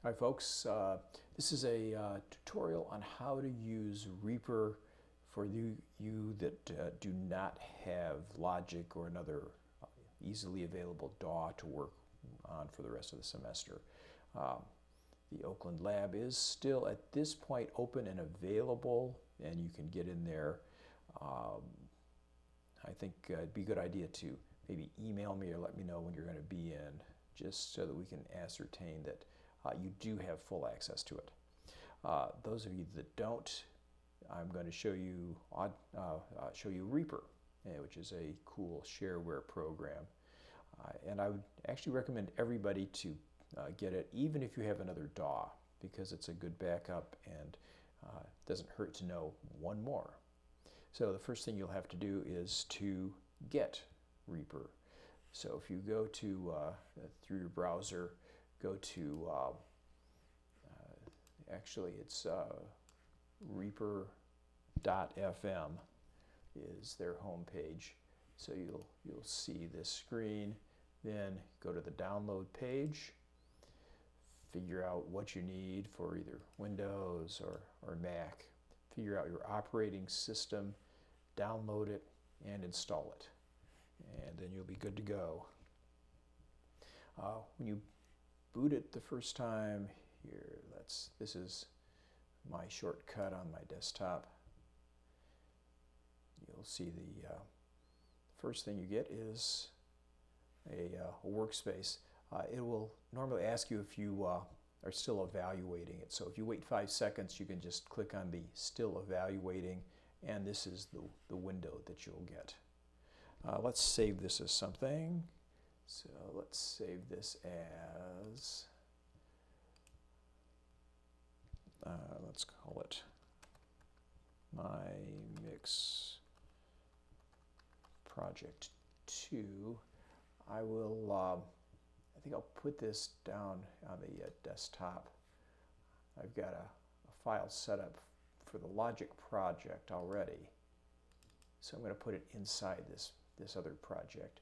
Hi folks, this is a tutorial on how to use Reaper for you that do not have Logic or another easily available DAW to work on for the rest of the semester. The Oakland lab is still at this point open and available, and you can get in there. I think it'd be a good idea to maybe email me or let me know when you're going to be in, just so that we can ascertain that you do have full access to it. Those of you that don't, I'm going to show you Reaper, which is a cool shareware program. And I would actually recommend everybody to get it, even if you have another DAW, because it's a good backup and it doesn't hurt to know one more. So the first thing you'll have to do is to get Reaper. So if you go to, through your browser, go to, actually it's Reaper.fm is their home page. So you'll see this screen, then go to the download page, figure out what you need for either Windows or Mac, figure out your operating system, download it, and install it. And then you'll be good to go. When you boot it the first time, here, this is my shortcut on my desktop. You'll see the first thing you get is a workspace. It will normally ask you if you are still evaluating it. So if you wait 5 seconds, you can just click on the still evaluating, and this is the window that you'll get. Let's save this as something. So let's save this as, let's call it My Mix Project 2. I think I'll put this down on the desktop. I've got a file set up for the Logic project already, so I'm going to put it inside this other project.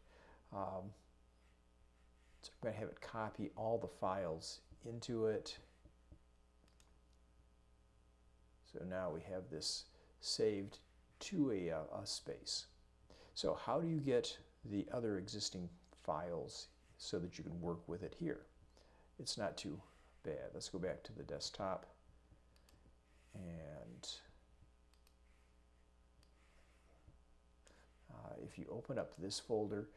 So I'm going to have it copy all the files into it. So now we have this saved to a space. So how do you get the other existing files so that you can work with it here? It's not too bad. Let's go back to the desktop, and if you open up this folder,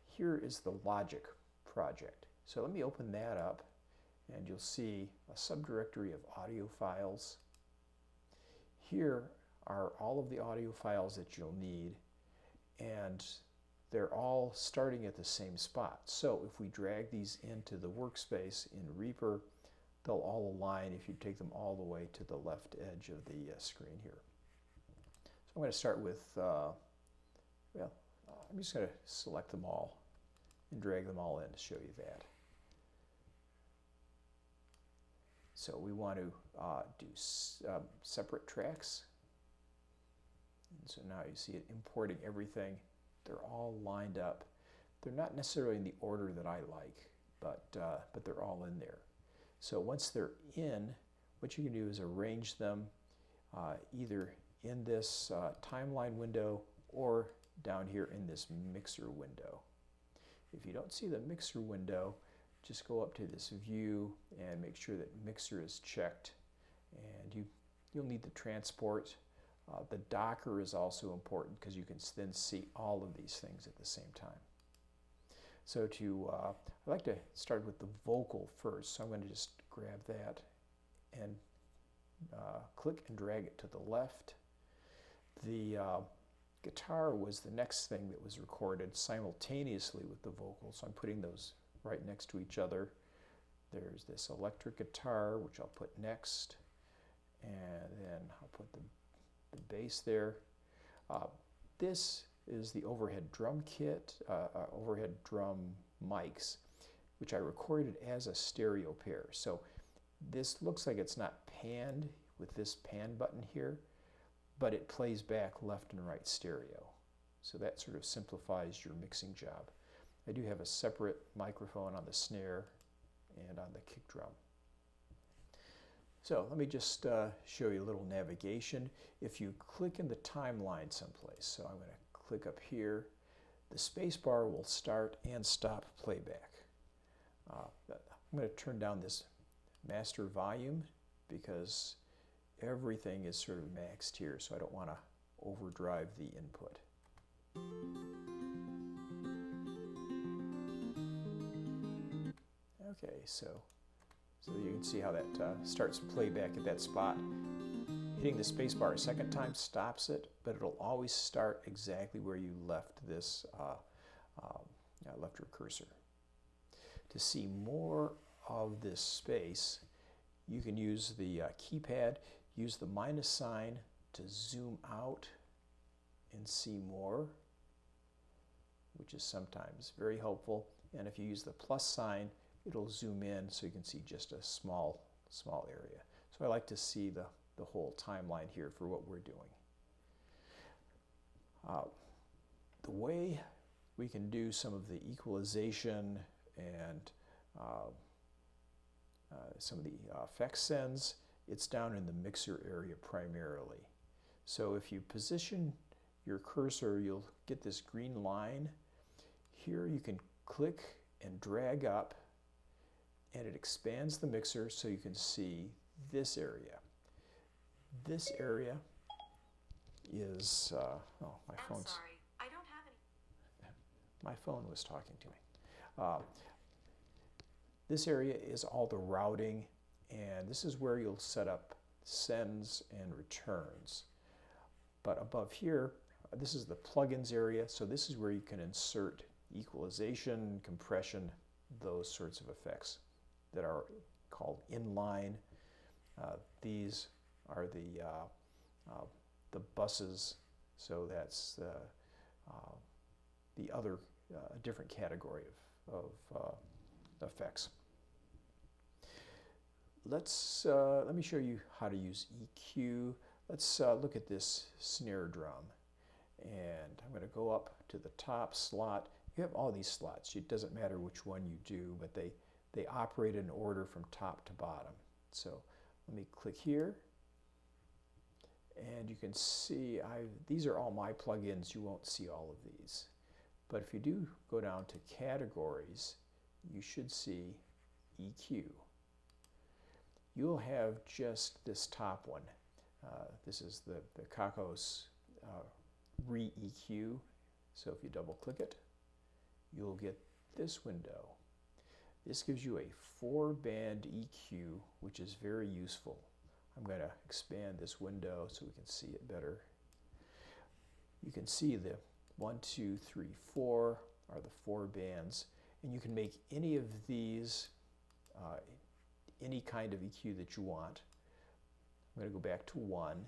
here is the Logic project. So let me open that up, and you'll see a subdirectory of audio files. Here are all of the audio files that you'll need, and they're all starting at the same spot. So if we drag these into the workspace in Reaper, they'll all align if you take them all the way to the left edge of the screen here. So I'm going to start with, I'm just going to select them all and drag them all in to show you that. So we want to do separate tracks. And so now you see it importing everything. They're all lined up. They're not necessarily in the order that I like, but they're all in there. So once they're in, what you can do is arrange them either in this timeline window or down here in this mixer window. If you don't see the mixer window, just go up to this view and make sure that mixer is checked, and you'll need the transport. The Docker is also important because you can then see all of these things at the same time. So I'd like to start with the vocal first, so I'm going to just grab that and click and drag it to the left. The guitar was the next thing that was recorded simultaneously with the vocals, so I'm putting those right next to each other. There's this electric guitar, which I'll put next, and then I'll put the bass there. This is the overhead drum kit, overhead drum mics, which I recorded as a stereo pair. So this looks like it's not panned with this pan button here, but it plays back left and right stereo. So that sort of simplifies your mixing job. I do have a separate microphone on the snare and on the kick drum. So let me just show you a little navigation. If you click in the timeline someplace, so I'm going to click up here, the space bar will start and stop playback. I'm going to turn down this master volume because everything is sort of maxed here, so I don't want to overdrive the input. Okay, so you can see how that starts playback at that spot. Hitting the space bar a second time stops it, but it'll always start exactly where you left this, left your cursor. To see more of this space, you can use the keypad, use the minus sign to zoom out and see more, which is sometimes very helpful. And if you use the plus sign, it'll zoom in so you can see just a small area. So I like to see the whole timeline here for what we're doing. The way we can do some of the equalization and some of the effect sends, it's down in the mixer area primarily. So if you position your cursor, you'll get this green line. Here you can click and drag up, and it expands the mixer so you can see this area. This area is, oh, my phone's... I'm sorry, I don't have any. My phone was talking to me. This area is all the routing, and this is where you'll set up sends and returns. But above here, this is the plugins area, so this is where you can insert equalization, compression, those sorts of effects that are called inline. These are the buses, so that's the other different category of effects. Let me show you how to use EQ. Let's look at this snare drum, and I'm going to go up to the top slot. You have all these slots. It doesn't matter which one you do, but they operate in order from top to bottom. So let me click here, and you can see these are all my plugins. You won't see all of these. But if you do go down to categories, you should see EQ. You'll have just this top one. This is the Kakos Re-EQ. So if you double click it, you'll get this window. This gives you a 4-band EQ, which is very useful. I'm going to expand this window so we can see it better. You can see the 1, 2, 3, 4 are the 4 bands, and you can make any of these any kind of EQ that you want. I'm going to go back to 1,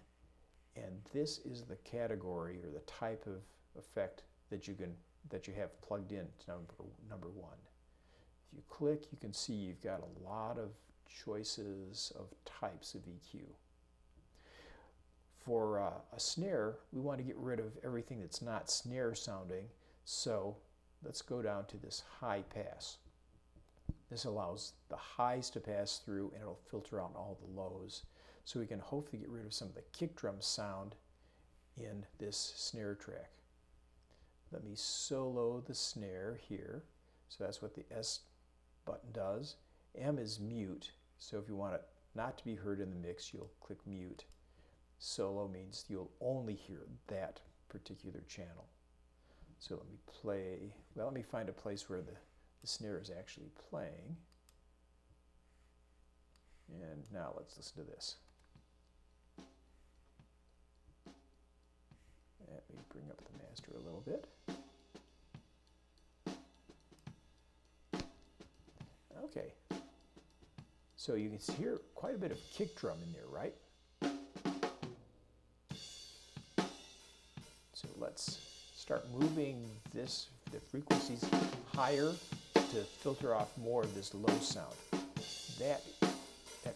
and this is the category or the type of effect that you have plugged in to number 1. If you click, you can see you've got a lot of choices of types of EQ. For a snare, we want to get rid of everything that's not snare sounding, so let's go down to this high pass. This allows the highs to pass through, and it'll filter out all the lows, so we can hopefully get rid of some of the kick drum sound in this snare track. Let me solo the snare here. So that's what the S button does. M is mute, so if you want it not to be heard in the mix, you'll click mute. Solo means you'll only hear that particular channel. So let me play, well, let me find a place where the snare is actually playing. And now let's listen to this. Let me bring up the master a little bit. Okay. So you can hear quite a bit of kick drum in there, right? So let's start moving the frequencies higher to filter off more of this low sound. That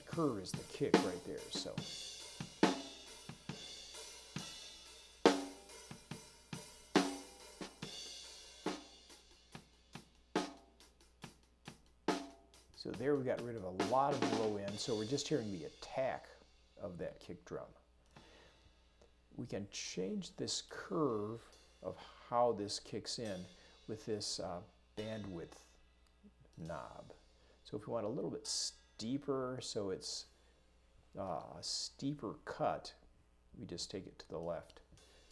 curve is the kick right there. So So there we got rid of a lot of the low end, so we're just hearing the attack of that kick drum. We can change this curve of how this kicks in with this bandwidth knob. So if we want a little bit steeper, so it's a steeper cut, we just take it to the left.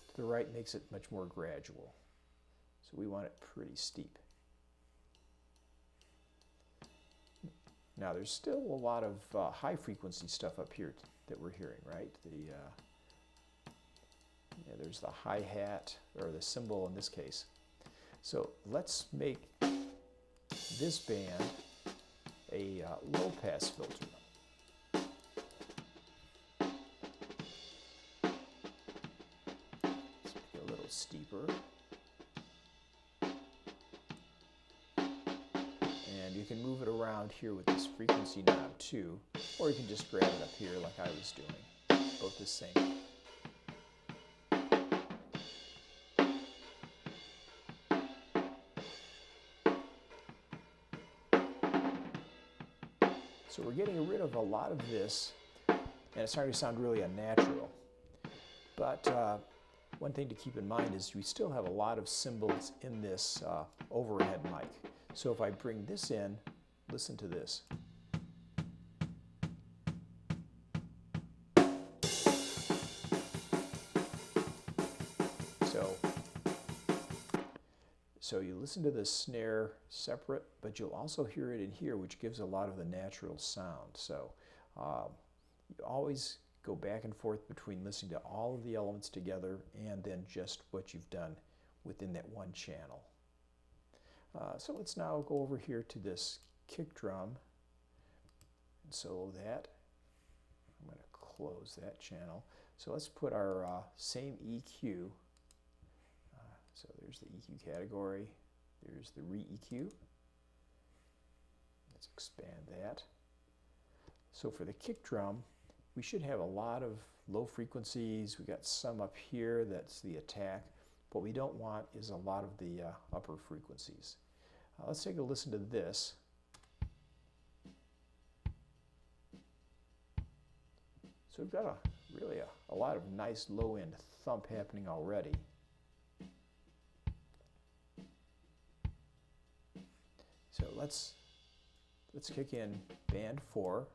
To the right makes it much more gradual. So we want it pretty steep. Now there's still a lot of high frequency stuff up here that we're hearing, right? There's the hi-hat, or the cymbal in this case. So let's make this band a low-pass filter. Let's make it a little steeper. And you can move it around here with this frequency knob too, or you can just grab it up here like I was doing. Both the same. So we're getting rid of a lot of this, and it's starting to sound really unnatural. But one thing to keep in mind is we still have a lot of cymbals in this overhead mic. So if I bring this in, listen to this. So you listen to the snare separate, but you'll also hear it in here, which gives a lot of the natural sound. So you always go back and forth between listening to all of the elements together and then just what you've done within that one channel. So let's now go over here to this kick drum and solo that. I'm going to close that channel. So let's put our same EQ. So there's the EQ category. There's the re-EQ. Let's expand that. So for the kick drum, we should have a lot of low frequencies. We got some up here, that's the attack. What we don't want is a lot of the upper frequencies. Let's take a listen to this. So we've got really a lot of nice low end thump happening already. So let's kick in band 4,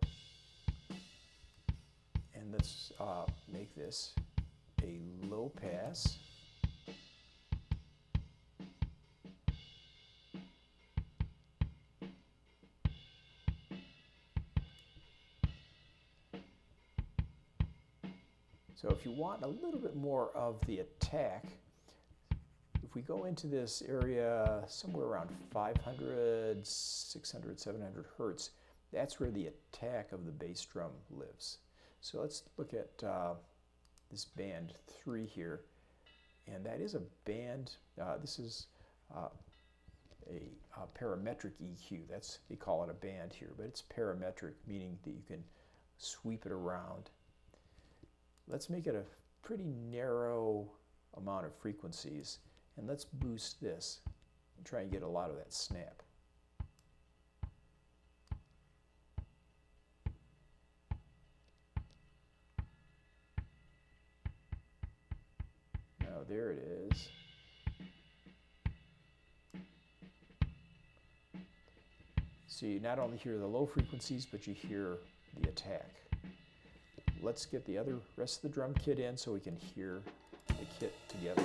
and let's make this a low pass. So if you want a little bit more of the attack, if we go into this area somewhere around 500, 600, 700 hertz, that's where the attack of the bass drum lives. So let's look at this band 3 here, and that is a band, this is a parametric EQ. They call it a band here, but it's parametric, meaning that you can sweep it around. Let's make it a pretty narrow amount of frequencies, and let's boost this and try and get a lot of that snap. Now there it is. So you not only hear the low frequencies, but you hear the attack. Let's get the rest of the drum kit in so we can hear the kit together.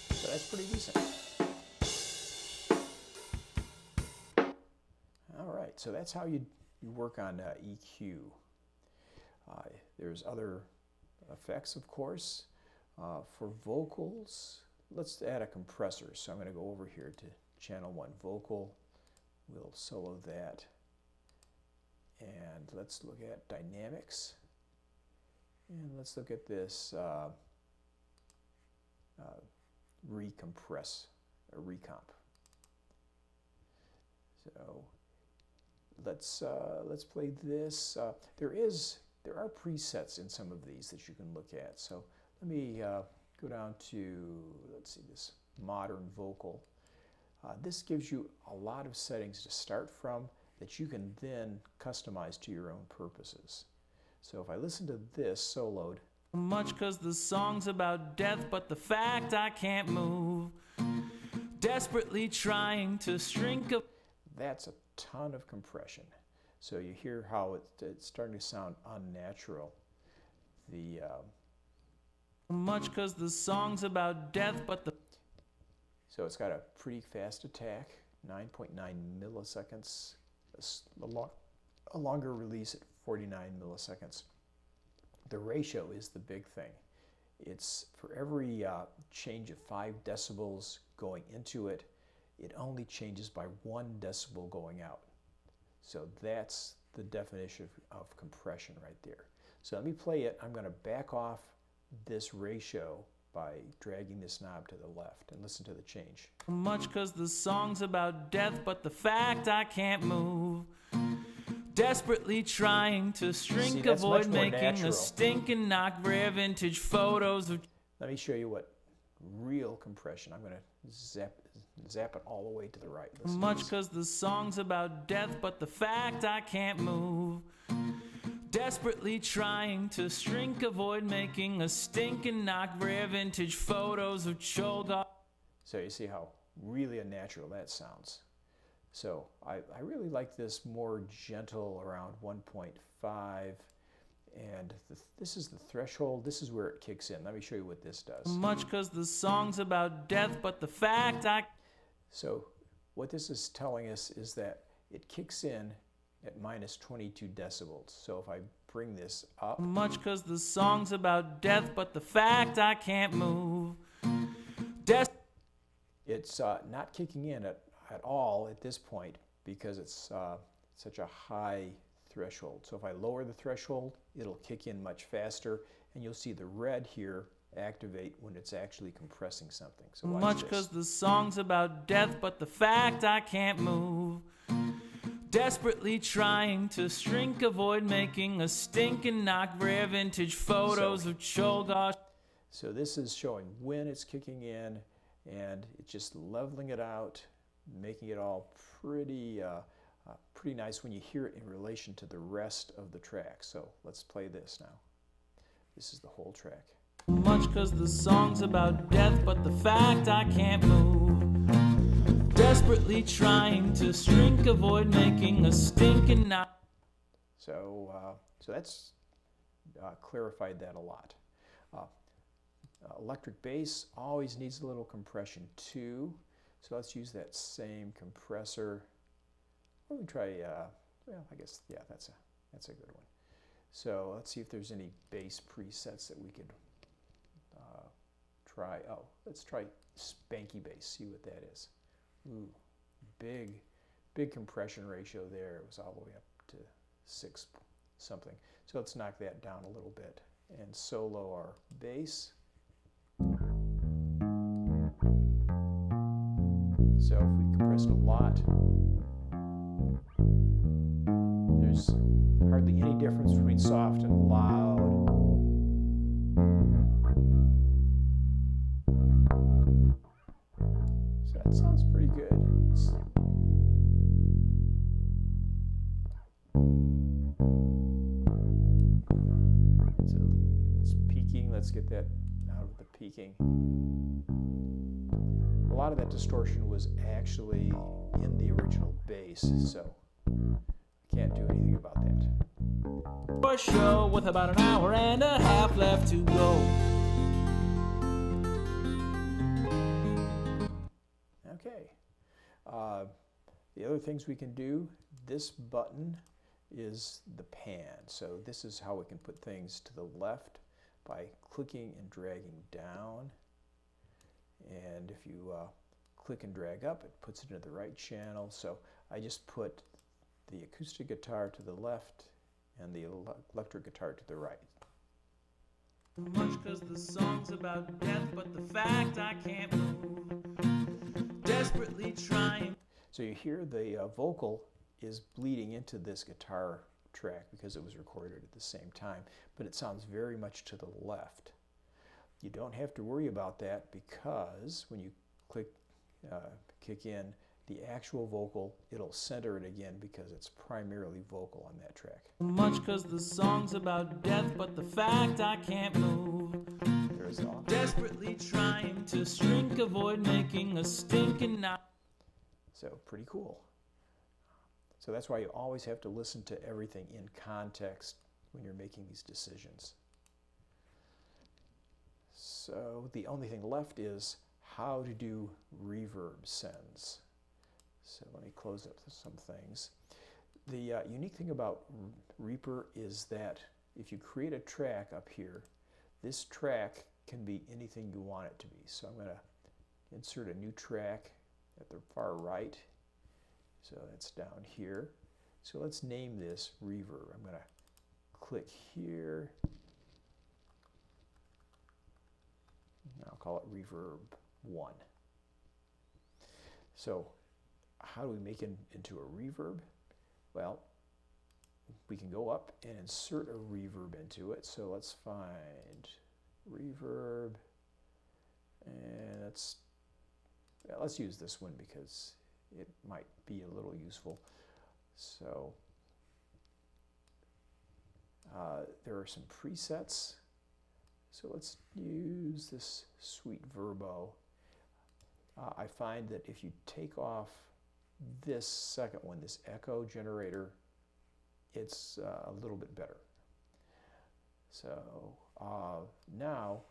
So that's pretty decent. All right, so that's how you work on EQ. There's other effects, of course. For vocals, let's add a compressor. So I'm going to go over here to channel 1 vocal. We'll solo that. And let's look at dynamics. And let's look at this recompress, or recomp. So let's play this. There is there are presets in some of these that you can look at. So let me go down to, let's see, this modern vocal. This gives you a lot of settings to start from that you can then customize to your own purposes. So if I listen to this soloed, much 'cause the song's about death, but the fact I can't move, desperately trying to shrink a... that's a ton of compression. So you hear how it's starting to sound unnatural. The much 'cause the song's about death, but the... So it's got a pretty fast attack, 9.9 milliseconds, a longer release at 49 milliseconds. The ratio is the big thing. It's for every change of 5 decibels going into it, it only changes by 1 decibel going out. So that's the definition of compression right there. So let me play it. I'm going to back off this ratio by dragging this knob to the left and listen to the change. Much 'cause the song's about death, but the fact I can't move, desperately trying to shrink, that's avoid much more making natural. a stinking knock rare vintage photos of... Let me show you what real compression. I'm going to zap it all the way to the right. Listen to Much this. 'cause the song's about death, but the fact I can't move, desperately trying to shrink, avoid making a stinking knock rare vintage photos of Cholga. So you see how really unnatural that sounds. So I really like this more gentle around 1.5, and this is the threshold. This is where it kicks in. Let me show you what this does. Much 'cause the song's about death, but the fact I... So what this is telling us is that it kicks in at minus 22 decibels. So if I bring this up, Much 'cause the song's about death, but the fact I can't move, it's not kicking in at all at this point because it's such a high threshold. So if I lower the threshold, it'll kick in much faster, and you'll see the red here activate when it's actually compressing something. So watch Much this. 'cause the song's about death, but the fact I can't move, desperately trying to shrink, avoid making a stinking knock rare vintage photos of Cholga. So this is showing when it's kicking in, and it's just leveling it out, making it all pretty nice when you hear it in relation to the rest of the track. So let's play this now. This is the whole track. Much 'cause the song's about death, but the fact I can't move, desperately trying to shrink, avoid making a stinking knock. So that's clarified that a lot. Electric bass always needs a little compression too. So let's use that same compressor. Let me try, well, I guess, yeah, that's a good one. So let's see if there's any bass presets that we could try. Oh, let's try Spanky Bass, see what that is. Ooh, big compression ratio there. It was all the way up to 6 something. So let's knock that down a little bit and solo our bass. So if we compressed a lot, there's hardly any difference between soft and loud. So that sounds pretty good. So it's peaking. Let's get that out of the peaking. A lot of that distortion was actually in the original bass, so I can't do anything about that. For a show with about an hour and a half left to go. Okay. The other things we can do, this button is the pan. So this is how we can put things to the left by clicking and dragging down. And if you click and drag up, it puts it into the right channel. So I just put the acoustic guitar to the left and the electric guitar to the right. Much 'cause the song's about death, but the fact I can't move, desperately trying. So you hear the vocal is bleeding into this guitar track because it was recorded at the same time, but it sounds very much to the left. You don't have to worry about that because when you kick in the actual vocal, it'll center it again because it's primarily vocal on that track. Much 'cause the song's about death, but the fact I can't move. There's all. Desperately trying to shrink, avoid making a stinking knot. So pretty cool. So that's why you always have to listen to everything in context when you're making these decisions. So the only thing left is how to do reverb sends. So let me close up some things. The unique thing about Reaper is that if you create a track up here, this track can be anything you want it to be. So I'm going to insert a new track at the far right. So that's down here. So let's name this Reverb. I'm going to click here. I'll call it Reverb 1. So how do we make it into a reverb? Well, we can go up and insert a reverb into it. So let's find reverb, and let's use this one because it might be a little useful. So there are some presets. So let's use this Sweet Verbo. I find that if you take off this second one, this echo generator, it's a little bit better. So now,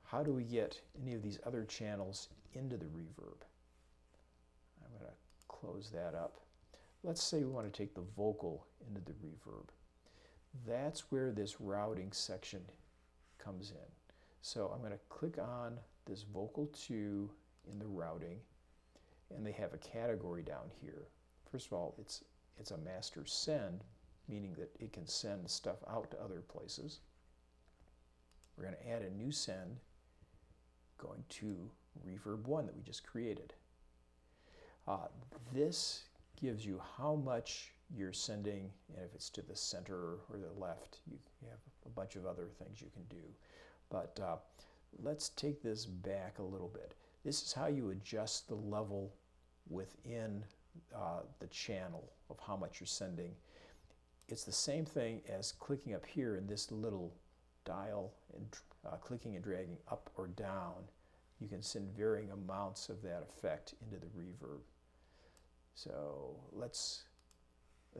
how do we get any of these other channels into the reverb? I'm going to close that up. Let's say we want to take the vocal into the reverb. That's where this routing section comes in. So I'm going to click on this vocal 2 in the routing, and they have a category down here. First of all, it's a master send, meaning that it can send stuff out to other places. We're going to add a new send going to Reverb 1 that we just created. This gives you how much you're sending, and if it's to the center or the left, you have a bunch of other things you can do. But let's take this back a little bit. This is how you adjust the level within the channel of how much you're sending. It's the same thing as clicking up here in this little dial and clicking and dragging up or down. You can send varying amounts of that effect into the reverb. So let's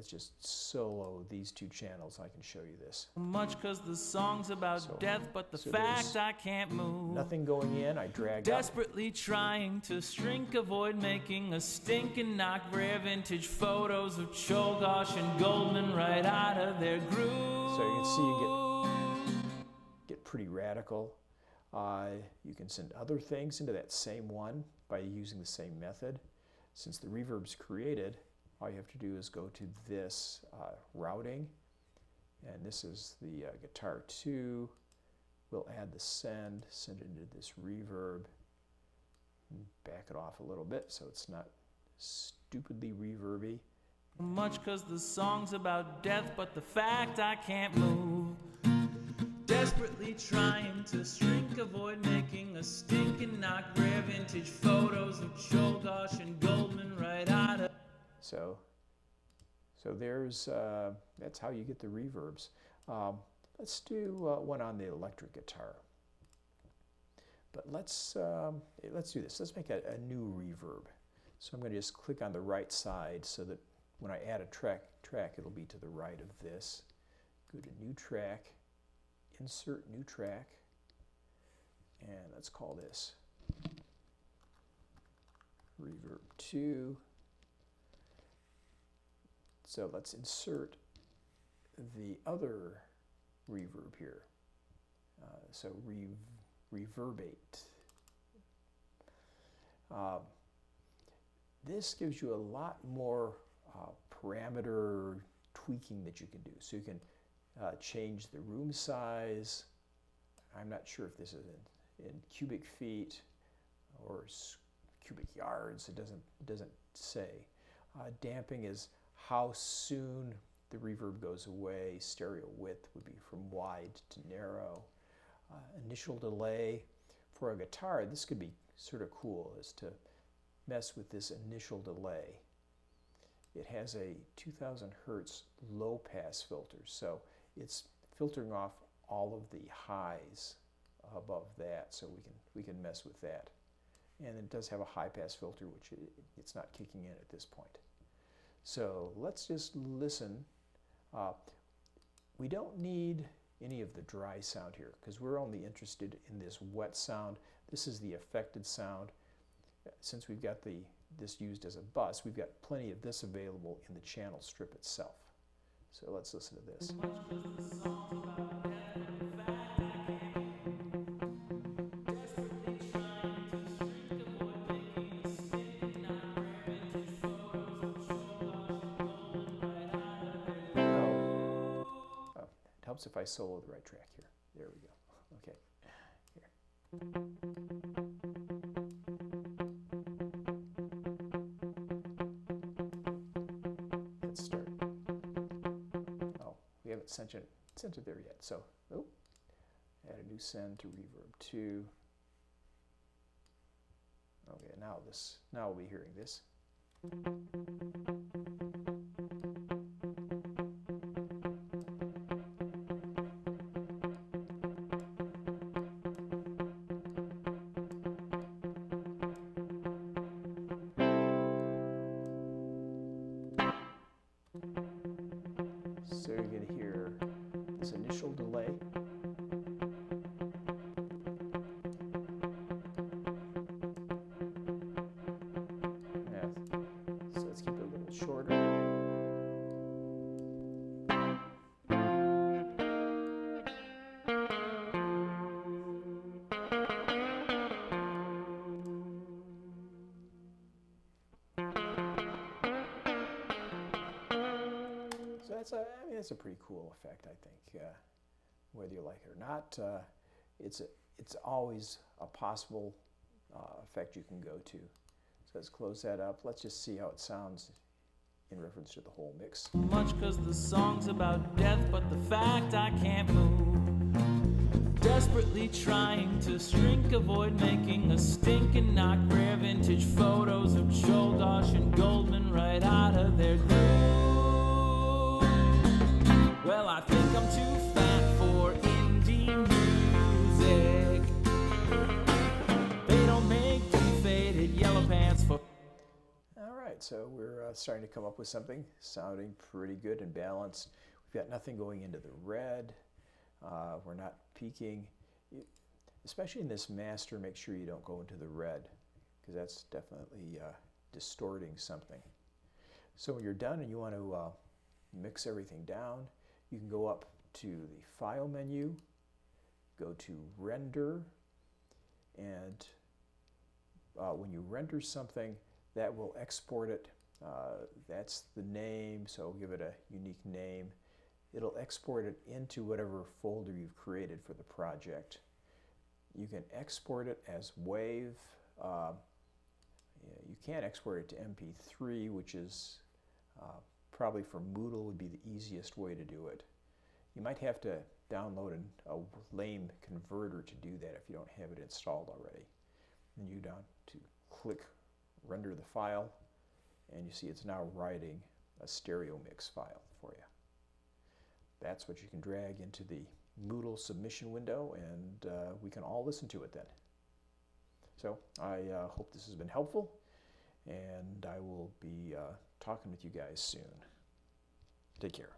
just solo these two channels. I can show you this. Much 'cause the song's about death, but the fact I can't move. Nothing going in, I drag Desperately trying to shrink, avoid making a stinking knock, rare vintage photos of Cholgosh and Goldman right out of their groove. So you can see you get pretty radical. You can send other things into that same one by using the same method. Since the reverb's created, all you have to do is go to this routing, and this is the guitar 2. We'll add the send it into this reverb, and back it off a little bit so it's not stupidly reverby. Much 'cause the song's about death, but the fact I can't move. Desperately trying to shrink, avoid making a stinking knock, rare vintage photos of Cholgosh and Goldman right out of. So there's that's how you get the reverbs. Let's do one on the electric guitar. But let's do this. Let's make a new reverb. So I'm going to just click on the right side so that when I add a track, it'll be to the right of this. Go to New Track, Insert New Track, and let's call this Reverb 2. So let's insert the other reverb here. So reverbate. This gives you a lot more parameter tweaking that you can do. So you can change the room size. I'm not sure if this is in cubic feet or cubic yards. It doesn't say. Damping is how soon the reverb goes away. Stereo width would be from wide to narrow. Initial delay. For a guitar, this could be sort of cool, is to mess with this initial delay. It has a 2000 hertz low pass filter, so it's filtering off all of the highs above that, so we can mess with that. And it does have a high pass filter, which it's not kicking in at this point. So let's just listen. We don't need any of the dry sound here because we're only interested in this wet sound. This is the affected sound. Since we've got this used as a bus, we've got plenty of this available in the channel strip itself. So let's listen to this. Helps if I solo the right track here. There we go. Okay. Here. Let's start. Oh, we haven't sent it there yet. So, add a new send to reverb 2. Okay, now we'll be hearing this. So you're going to hear this initial delay. Yeah. So let's keep it a little shorter. So that's a pretty cool effect, I think, whether you like it or not. It's always a possible effect you can go to. So let's close that up. Let's just see how it sounds in reference to the whole mix. Much 'cause the song's about death, but the fact I can't move. Desperately trying to shrink, avoid making a stinking knock. Rare vintage photos of Joel Gosh and Goldman right out of their glue. Well, I think I'm too fat for indie music. They don't make faded yellow pants for... All right, so we're starting to come up with something sounding pretty good and balanced. We've got nothing going into the red. We're not peaking. Especially in this master, make sure you don't go into the red because that's definitely distorting something. So when you're done and you want to mix everything down, you can go up to the File menu, go to Render, and when you render something, that will export it. That's the name, so give it a unique name. It'll export it into whatever folder you've created for the project. You can export it as WAV. You can't export it to MP3, which is probably for Moodle would be the easiest way to do it. You might have to download a lame converter to do that if you don't have it installed already. And you down to click render the file, and you see it's now writing a stereo mix file for you. That's what you can drag into the Moodle submission window, and we can all listen to it then. So I hope this has been helpful, and I will be talking with you guys soon. Take care.